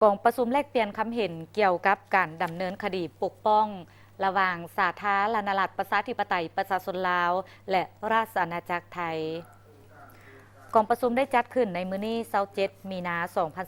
กองประชุมแลกเปลี่ยนคำเห็นเกี่ยวกับการดำเนินคดีปกป้องระหว่างสาธารณรัฐประชาธิปไตยประชาชนลาวและราชอาณาจักรไทยกองประชุมได้จัดขึ้นในมื้อนี้27มีนา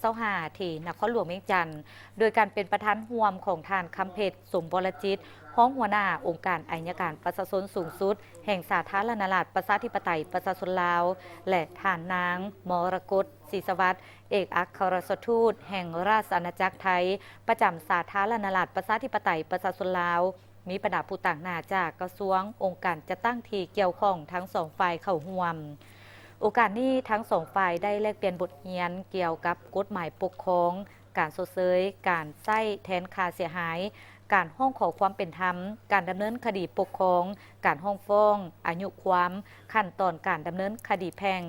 2025ที่นครหลวงเวียงจันทน์โดยการเป็นประธานร่วมของท่านคำเพชรสมบรจิตห้องหัวหน้าองค์การอัยการประชาชนสูงสุดแห่งสาธารณรัฐประชาธิปไตยประชาชนลาวและท่านนางมรกตศรีสวัสดิ์เอกอัครราชทูตแห่งราชอาณาจักรไทยประจำสาธารณรัฐประชาธิปไตยประชาชนลาวมีบรรดาผู้ต่างหน้าจากกระทรวงองค์การจะตั้งที่เกี่ยวข้องทั้งสองฝ่ายเข้าร่วมโอกาสนี้ทั้งสองฝ่ายได้แลกเปลี่ยนบทเรียนเกี่ยวกับกฎหมายปกครองการชดเชยการใช้แทนค่าเสียหายการห้องขอความเป็นธรรมการดำเนินคดีปกครองการห้องฟ้องอายุความขั้นตอนการดำเนินคดีแพ่ง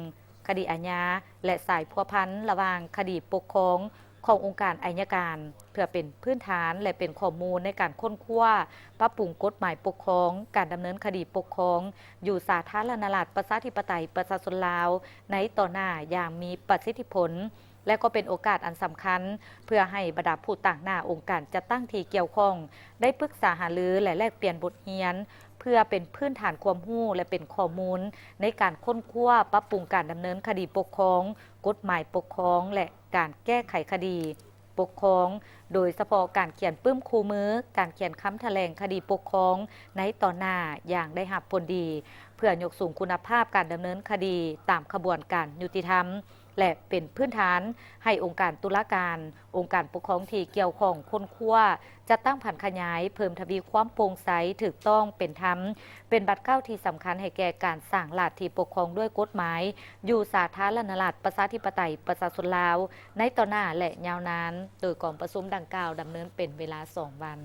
คดีอาญาและสายพัวพันระหว่างคดีปกครองขององค์การอัยการเพื่อเป็นพื้นฐานและเป็นข้อมูลในการค้นคว้าปรับปรุงกฎหมายปกครองการดำเนินคดีปกครองอยู่สาธารณรัฐประชาธิปไตยประชาชนลาวในต่อหน้าอย่างมีประสิทธิผลและก็เป็นโอกาสอันสำคัญเพื่อให้บรรดาผู้ต่างหน้าองค์การจะตั้งที่เกี่ยวข้องได้ปรึกษาหารือและแลกเปลี่ยนบทเรียนเพื่อเป็นพื้นฐานความรู้และเป็นข้อมูลในการค้นคว้าปรับปรุงการดำเนินคดีปกครองกฎหมายปกครองและการแก้ไขคดีปกครองโดยเฉพาะการเขียนปื้มคู่มือการเขียนคำแถลงคดีปกครองในต่อหน้าอย่างได้รับผลดีเพื่อยกสูงคุณภาพการดำเนินคดีตามขบวนการยุติธรรมและเป็นพื้นฐานให้องค์การตุลาการองค์การปกครองที่เกี่ยวข้องค้นคว้าจะตั้งผันขยายเพิ่มทวีความโปร่งใสถูกต้องเป็นธรรมเป็นบัตรเก้าที่สำคัญให้แก่การสร้างรัฐที่ปกครองด้วยกฎหมายอยู่สาธารณรัฐประชาธิปไตยประชาชนลาวในต่อหน้าและยาวนานโดยกองประชุมดังกล่าวดำเนินเป็นเวลา2 วัน